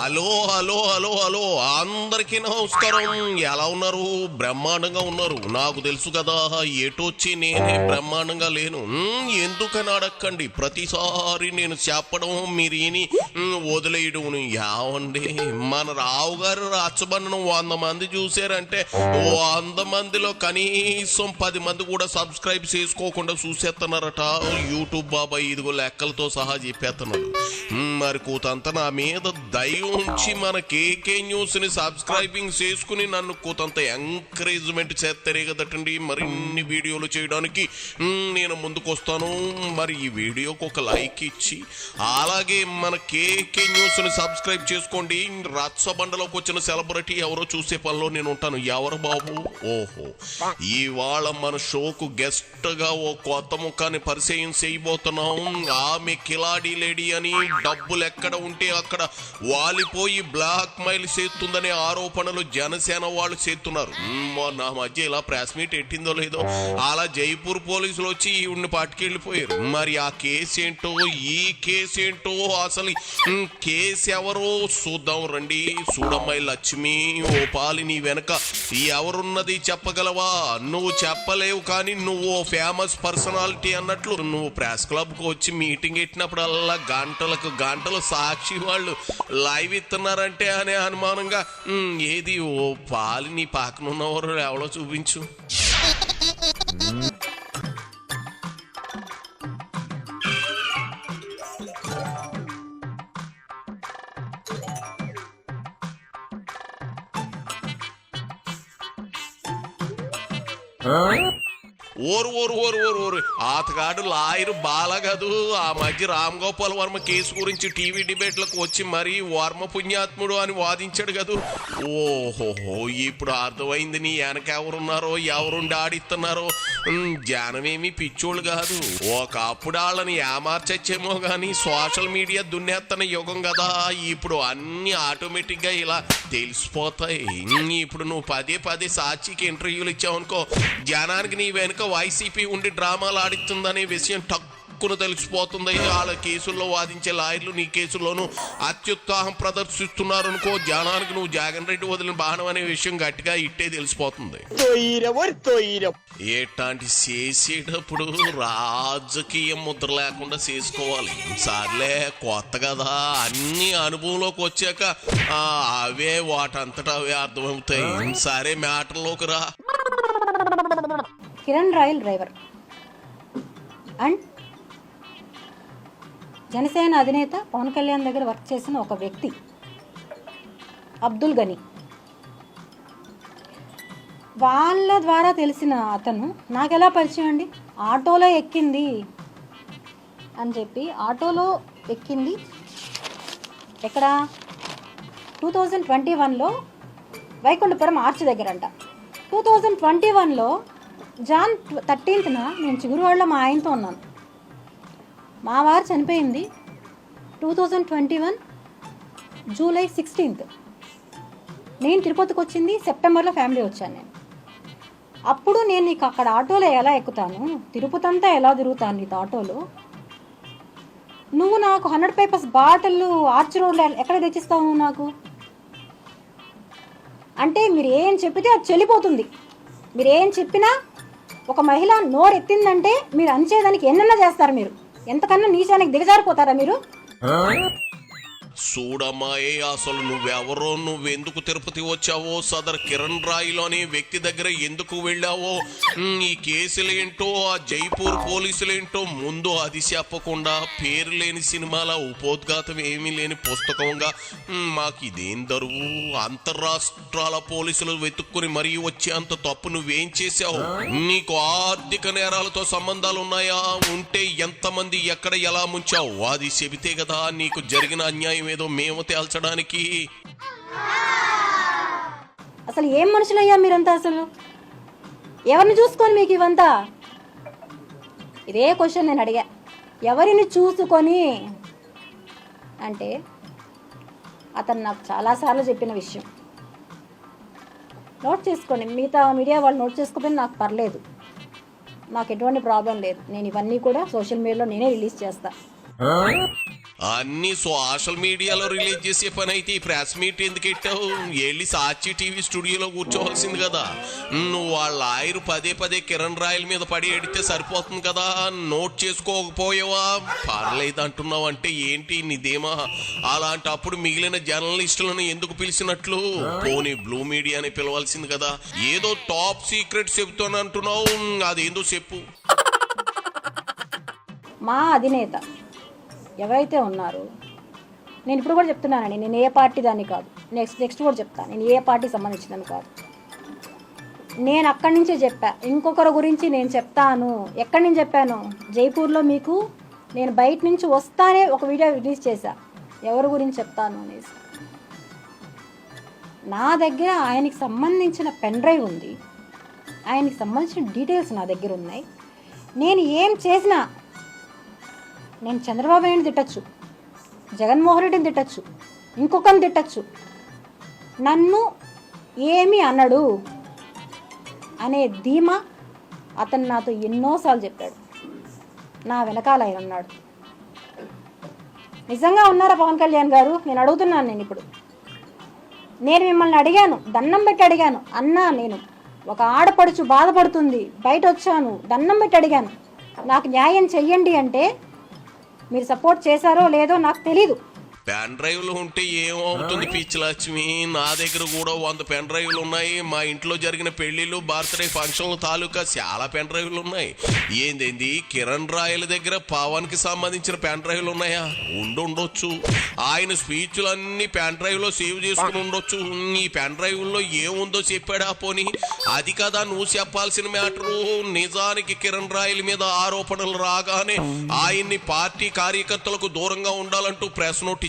Hello hello hello hello అందరికీ నమస్కారం. ఎలా ఉన్నారు? బ్రహ్మాండంగా ఉన్నారు. నాకు తెలుసు కదా, ఎటొచ్చి నేనే బ్రహ్మాండంగా లేను. ఎందుకని అడక్కండి. ప్రతిసారి నేను చెప్పడం మీరు ఈని వదిలేయడం. యావండి, మన రావు గారు రచ్చబండను 100 మంది చూసారంటే 100 మందిలో కనీసం 10 మంది కూడా సబ్స్క్రైబ్ చేసుకోకుండా చూసేస్తున్నారట. యూట్యూబ్ బాబాయ్ ఇదిగో లెక్కలతో సహా చెప్పేస్తున్నాడు. మరి కూతంత నా మీద దయ ఉంచి మన కేకే న్యూస్ ని సబ్స్క్రైబింగ్ చేసుకుని నన్ను కూతంత ఎంకరేజ్మెంట్ చేస్తారే కదటండి మరిన్ని వీడియోలు చేయడానికి నేను ముందుకు వస్తాను. మరి ఈ వీడియోకి ఒక లైక్ ఇచ్చి అలాగే మన కేకే న్యూస్ ని సబ్స్క్రైబ్ చేసుకోండి. రచ్చబండలోకి వచ్చిన సెలబ్రిటీ ఎవరో చూసే పనిలో నేను ఉంటాను. ఎవరు బాబు? ఓహో, ఇవాళ మన షోకు గెస్ట్ గా ఓ కొత్త ముఖాన్ని పరిచయం చేయబోతున్నాం. ఆమె కిలాడీ లేడీ అని డబ్బులు ఎక్కడ ఉంటే అక్కడ వాలిపోయి బ్లాక్ మెయిల్ చేస్తుందనే ఆరోపణలు జనసేన వాళ్ళు చేస్తున్నారు. నా మధ్య ఇలా ప్రెస్ మీట్ ఎట్టిందో లేదో అలా జైపూర్ పోలీసులు వచ్చి ఈవిడ్ని పట్టుకెళ్ళిపోయారు. మరి ఆ కేసు ఏంటో ఈ కేసు ఏంటో అసలు కేసు ఎవరో చూద్దాం రండి. చూడమ్మాయి లక్ష్మి, ఓ పాలి నీ వెనక ఎవరున్నది చెప్పగలవా? నువ్వు చెప్పలేవు కానీ నువ్వు ఫేమస్ పర్సనాలిటీ అన్నట్లు నువ్వు ప్రెస్ క్లబ్ కు వచ్చి మీటింగ్ పెట్టినప్పుడల్లా గంటలకు గంటలు సాక్షి వాళ్ళు లైవ్ ఇస్తున్నారంటే అనే అనుమానంగా ఏది ఓ పాలి నీ పక్కన ఉన్నవారు ఎవరో చూపించు. ఓరు ఓరు ఓరు ఓరు ఓరు ఆతగాడు లాయరు బాలగదు. ఆ మధ్య రామ్ గోపాల్ వర్మ కేసు గురించి టీవీ డిబేట్లకు వచ్చి మరీ వర్మ పుణ్యాత్ముడు అని వాదించాడు కదూ. ఓహోహో, ఇప్పుడు అర్థమైంది నీ వెనక ఎవరున్నారో, ఎవరుండి ఆడిస్తున్నారో. జనమేమి పిచ్చోళ్ళు కాదు. ఒకప్పుడు వాళ్ళని ఏమార్చచ్చేమో గానీ సోషల్ మీడియా దున్నేత్తన యుగం కదా. ఇప్పుడు అన్ని ఆటోమేటిక్ గా ఇలా తెలిసిపోతాయి. ఇప్పుడు నువ్వు పదే పదే సాక్షికి ఇంటర్వ్యూలు ఇచ్చావనుకో, జనానికి నీ వెనుక వైసీపీ ఉండి డ్రామాలు ఆడిస్తుందనే విషయం టక్కున తెలిసిపోతుంది. వాళ్ళ కేసుల్లో వాదించే లాయర్లు నీ కేసుల్లోనూ అత్యుత్సాహం ప్రదర్శిస్తున్నారనుకో, జనానికి నువ్వు జగన్ రెడ్డి వదిలిన బాణం అనే విషయం గట్టిగా ఇట్టే తెలిసిపోతుంది. ఏటాంటి చేసేటప్పుడు రాజకీయ ముద్ర లేకుండా చేసుకోవాలి. సర్లే, కొత్త కదా, అన్ని అనుభవంలోకి వచ్చాక అవే వాటంతటా అవే అర్థమవుతాయి. సరే, మ్యాటర్లోకి రా. Kiran royal driver and Janasena అధినేత పవన్ కళ్యాణ్ దగ్గర వర్క్ చేసిన ఒక వ్యక్తి అబ్దుల్ గనీ, వాళ్ళ ద్వారా తెలిసిన అతను నాకెలా పరిచయం అండి. ఆటోలో ఎక్కింది అని చెప్పి ఆటోలో ఎక్కింది ఎక్కడ 2021లో వైకుంఠపురం ఆర్చ్ దగ్గర అంట. 2021లో జాన్ 13th నేను చిగురువాడలో మా ఆయనతో ఉన్నాను. మా వారు చనిపోయింది 2021 జూలై 16th. నేను తిరుపతికి వచ్చింది సెప్టెంబర్లో. ఫ్యామిలీ వచ్చాను నేను. అప్పుడు నేను నీకు అక్కడ ఆటోలో ఎలా ఎక్కుతాను, తిరుపతి అంతా ఎలా తిరుగుతాను నీతో ఆటోలో? నువ్వు నాకు 100 పేపర్స్ బాటిల్ ఆర్చ్ రోడ్లో ఎక్కడ తెచ్చిస్తావు నాకు? అంటే మీరు ఏం చెప్పితే అది చెల్లిపోతుంది. మీరు ఏం చెప్పినా ఒక మహిళ నోరు ఎత్తిందంటే మీరు అంచేదానికి ఎన్నన్నా చేస్తారు. మీరు ఎంతకన్నా నీచానికి దిగజారిపోతారా మీరు? చూడమ్మాయి, అసలు నువ్వెవరో, నువ్వెందుకు తిరుపతి వచ్చావో, సదర్ కిరణ్ రాయ్లోని వ్యక్తి దగ్గర ఎందుకు వెళ్ళావో, ఈ కేసులేంటో, ఆ జైపూర్ పోలీసులేంటో ముందు అది చెప్పకుండా పేరు లేని సినిమాల ఉపోద్ఘాతం ఏమీ లేని పుస్తకంగా మాకు ఇదేం దరువు? అంతర్రాష్ట్రాల పోలీసులు వెతుక్కుని మరీ వచ్చే అంత తప్పు నువ్వేం చేశావు? నీకు ఆర్థిక నేరాలతో సంబంధాలు ఉన్నాయా? ఉంటే ఎంతమంది ఎక్కడ ఎలా ముంచావు? అది చెబితే కదా నీకు జరిగిన అన్యాయం ఏదో మేము తేల్చడానికి. అసలు ఏం మనుషులయ్యా మీరంతా? అసలు ఎవరిని చూసుకొని మీకు ఇవంతా? ఇదే క్వశ్చన్ నేను అడిగా. ఎవరిని చూసుకొని అంటే అతను నాకు చాలాసార్లు చెప్పిన విషయం. నోట్ చేసుకోండి. మిగతా మీడియా వాళ్ళు నోట్ చేసుకోకపోయినా నాకు పర్లేదు, నాకు ఎటువంటి ప్రాబ్లం లేదు. నేను ఇవన్నీ కూడా సోషల్ మీడియాలో నేనే రిలీజ్ చేస్తా. అన్ని సోషల్ మీడియాలో రిలీజ్ చేసే పని అయితే ఈ ప్రెస్ మీట్ ఎందుకు పెట్టావు? వెళ్ళి సాక్షి టీవీ స్టూడియోలో కూర్చోవలసింది కదా. నువ్వు వాళ్ళ ఆయురు పదే పదే కిరణ్ రాయల మీద పడి ఎడితే సరిపోతుంది కదా, నోట్ చేసుకోకపోయావా? పర్లేదు అంటున్నావు అంటే ఏంటి నిదేమా? అలాంటప్పుడు మిగిలిన జర్నలిస్టులను ఎందుకు పిలిచినట్లు? పోనీ బ్లూ మీడియాని పిలవాల్సింది కదా. ఏదో టాప్ సీక్రెట్ చెబుతానంటున్నావు, అదేందో చెప్పు. మా అధినేత ఎవరైతే ఉన్నారో, నేను ఇప్పుడు కూడా చెప్తున్నానండి, నేను ఏ పార్టీ దాన్ని కాదు, నెక్స్ట్ కూడా చెప్తాను, నేను ఏ పార్టీ సంబంధించిందని కాదు. నేను అక్కడి నుంచే చెప్పా, ఇంకొకరి గురించి నేను చెప్తాను. ఎక్కడి నుంచి చెప్పాను? జైపూర్లో మీకు నేను బయట నుంచి వస్తానే ఒక వీడియో రిలీజ్ చేశా, ఎవరి గురించి చెప్తాను అనేసి. నా దగ్గర ఆయనకి సంబంధించిన పెన్ డ్రైవ్ ఉంది, ఆయనకి సంబంధించిన డీటెయిల్స్ నా దగ్గర ఉన్నాయి. నేను ఏం చేసినా, నేను చంద్రబాబు నాయుడు తిట్టచ్చు, జగన్మోహన్ రెడ్డిని తిట్టచ్చు, ఇంకొకరిని తిట్టచ్చు, నన్ను ఏమీ అనడు అనే ధీమా అతను నాతో ఎన్నోసార్లు చెప్పాడు. నా వెనకాల ఆయన ఉన్నాడు. నిజంగా ఉన్నారా పవన్ కళ్యాణ్ గారు? నేను అడుగుతున్నాను. నేను మిమ్మల్ని అడిగాను, దండం పెట్టి అడిగాను. అన్నా, నేను ఒక ఆడపడుచు బాధపడుతుంది, బయట వచ్చాను, దండం పెట్టి అడిగాను, నాకు న్యాయం చెయ్యండి అంటే మీరు సపోర్ట్ చేశారో లేదో నాకు తెలీదు. పెన్ డ్రైవ్లు ఉంటే ఏమవుతుంది పిచ్చిలక్ష్మి? నా దగ్గర కూడా 100 పెన్ డ్రైవ్లు ఉన్నాయి. మా ఇంట్లో జరిగిన పెళ్లిళ్ళు, బర్త్డే ఫంక్షన్లు తాలూకా చాలా పెన్ డ్రైవ్లు ఉన్నాయి. ఏందేంది కిరణ్ రాయల దగ్గర పవన్ కి సంబంధించిన పెన్ డ్రైవ్లు ఉన్నాయా? ఉండొచ్చు. ఆయన స్పీచ్లన్నీ పెన్ డ్రైవ్ లో సేవ్ చేసుకుని ఉండొచ్చు. ఈ పెన్ డ్రైవ్ లో ఏముందో చెప్పాడా? పోనీ అది కదా నువ్వు చెప్పాల్సిన మ్యాటరు. నిజానికి కిరణ్ రాయల మీద ఆరోపణలు రాగానే ఆయన్ని పార్టీ కార్యకర్తలకు దూరంగా ఉండాలంటూ ప్రెస్ నోట్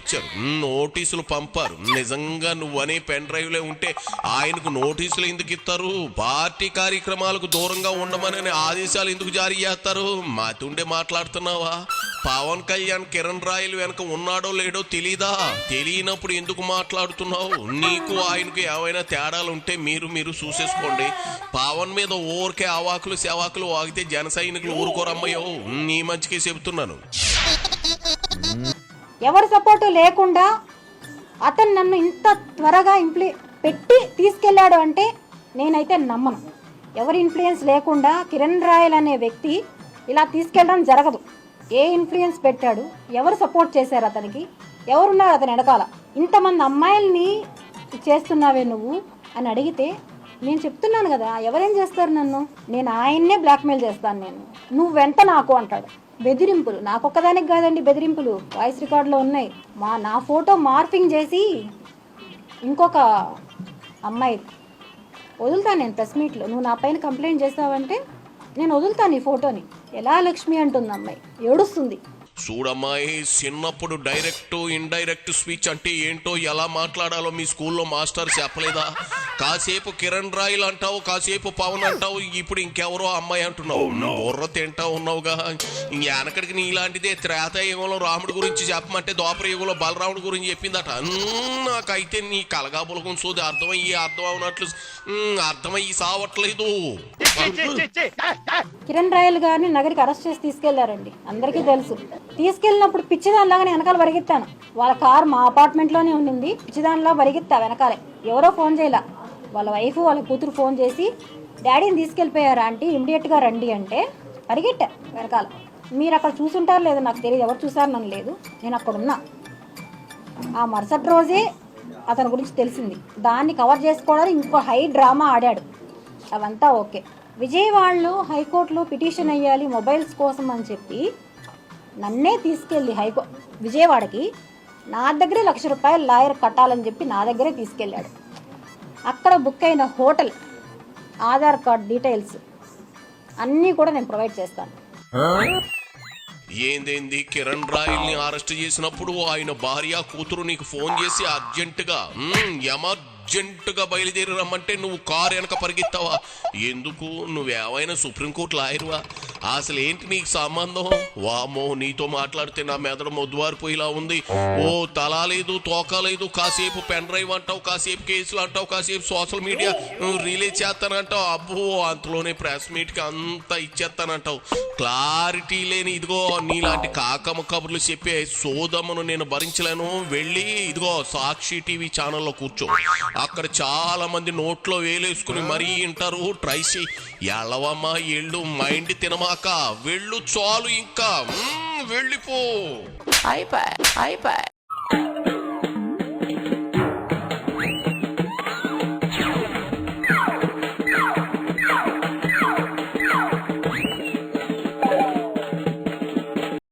నోటీసులు పంపారు. నిజంగా నువ్వనే పెన్ డ్రైవ్లే ఉంటే ఆయనకు నోటీసులు ఎందుకు ఇస్తారు? పార్టీ కార్యక్రమాలకు దూరంగా ఉండమని ఆదేశాలు ఎందుకు జారీ చేస్తారు? మాతుండే మాట్లాడుతున్నావా? పవన్ కళ్యాణ్ కిరణ్ రాయలు వెనక ఉన్నాడో లేడో తెలీదా? తెలియనప్పుడు ఎందుకు మాట్లాడుతున్నావు? నీకు ఆయనకు ఏమైనా తేడాలు ఉంటే మీరు చూసేసుకోండి. పవన్ మీద ఊరికే అవాకులు సెవాకులు వాగితే జన సైనికులు ఊరుకోరమ్మయ్యో. నీ మంచికే చెబుతున్నాను. ఎవరి సపోర్టు లేకుండా అతను నన్ను ఇంత త్వరగా పెట్టి తీసుకెళ్ళాడు అంటే నేనైతే నమ్మను. ఎవరి ఇన్ఫ్లుయెన్స్ లేకుండా కిరణ్ రాయల్ అనే వ్యక్తి ఇలా తీసుకెళ్ళడం జరగదు. ఏ ఇన్ఫ్లుయెన్స్ పెట్టాడు? ఎవరు సపోర్ట్ చేశారు అతనికి? ఎవరున్నారు అతని వెనకాల? ఇంతమంది అమ్మాయిల్ని చేస్తున్నావే నువ్వు అని అడిగితే నేను చెప్తున్నాను కదా, ఎవరేం చేస్తారు నన్ను? నేను ఆయన్నే బ్లాక్మెయిల్ చేస్తాను. నువ్వు వెంట నాకు అంటాడు. బెదిరింపులు నాకొక్కదానికి కాదండి, బెదిరింపులు వాయిస్ రికార్డులో ఉన్నాయి. నా ఫోటో మార్ఫింగ్ చేసి ఇంకొక అమ్మాయి వదులుతాను నేను ప్రెస్ మీట్లో. నువ్వు నా పైన కంప్లైంట్ చేసావంటే నేను వదులుతాను ఈ ఫోటోని. ఎలా లక్ష్మి అంటుంది అమ్మాయి, ఏడుస్తుంది. చూడమ్మాయి, చిన్నప్పుడు డైరెక్ట్ ఇండైరెక్ట్ స్పీచ్ అంటే ఏంటో ఎలా మాట్లాడాలో మీ స్కూల్లో మాస్టర్ చెప్పలేదా? కాసేపు కిరణ్ రాయల్ అంటావు, కాసేపు పవన్ అంటావు, ఇప్పుడు ఇంకెవరో అమ్మాయి అంటున్నావు. బుర్ర తింటా ఉన్నావుగా. వెనకడికి నీ ఇలాంటిదే త్రేతాయుగంలో రాముడి గురించి చెప్పమంటే ద్వాపర యుగంలో బలరాముడి గురించి చెప్పిందట. నాకైతే నీ కలగాబులకం సోది అర్థం అవునట్లు అర్థమయ్యి సావట్లేదు. కిరణ్ రాయల్ గారిని నగరికి అరెస్ట్ చేసి తీసుకెళ్లారండి, అందరికీ తెలుసు. తీసుకెళ్ళినప్పుడు పిచ్చిదానిలాగానే వెనకాల పరిగెత్తాను. వాళ్ళ కారు మా అపార్ట్మెంట్లోనే ఉండింది. పిచ్చిదానిలా పరిగెత్తా వెనకాలే. ఎవరో ఫోన్ చేయలే, వాళ్ళ వైఫ్ వాళ్ళ కూతురు ఫోన్ చేసి డాడీని తీసుకెళ్ళిపోయారా ఆంటీ, ఇమ్మీడియట్గా రండి అంటే పరిగెట్టా వెనకాల. మీరు అక్కడ చూసుంటారు లేదో నాకు తెలియదు, ఎవరు చూసారు నన్ను లేదు, నేను అక్కడ ఉన్నా. ఆ మరుసటి రోజే అతని గురించి తెలిసింది. దాన్ని కవర్ చేసుకోవడానికి ఇంకో హై డ్రామా ఆడాడు. అవంతా ఓకే. విజయవాడలో హైకోర్టులో పిటిషన్ అయ్యాలి మొబైల్స్ కోసం అని చెప్పి నన్నే తీసుకెళ్ళి విజయవాడకి నా దగ్గరే ₹1,00,000 లాయర్ కట్టాలని చెప్పి నా దగ్గరే తీసుకెళ్ళాడు. అక్కడ బుక్ అయిన హోటల్, ఆధార్ కార్డ్ డీటెయిల్స్ అన్నీ కూడా నేను ప్రొవైడ్ చేస్తాను. ఏందేంది కిరణ్ రాయల్ని అరెస్ట్ చేసినప్పుడు ఆయన భార్య కూతురు నీకు ఫోన్ చేసి అర్జెంటుగా బయలుదేరి రమ్మంటే నువ్వు కారు వెనక పరిగెత్తావా? ఎందుకు? నువ్వేమైనా సుప్రీంకోర్టు లాయరువా? అసలు ఏంటి నీకు సంబంధం? వామో, నీతో మాట్లాడితే నా మెదడు మొద్దువారిపోయేలా ఉంది. ఓ తలా లేదు, తోక లేదు, కాసేపు పెన్ డ్రైవ్ అంటావు, కాసేపు కేసులు అంటావు, కాసేపు సోషల్ మీడియా రిలీజ్ చేస్తానంటావు. అబ్బో, అంతలోనే ప్రెస్ మీట్ కి అంతా ఇచ్చేస్తానంటావు. క్లారిటీ లేని ఇదిగో నీలాంటి కాకమ్మ కబుర్లు చెప్పే సోదమ్మను నేను భరించలేను. వెళ్ళి ఇదిగో సాక్షి టీవీ ఛానల్లో కూర్చో. అక్కడ చాలా మంది నోట్లో వేలేసుకుని మరీ వింటారు. ట్రై చేయి. ఎల్లవమ్మా ఎళ్ళు, మైండ్ తినమాక, వెళ్ళు చాలు. ఇంకా వెళ్ళిపో. అయిపోయి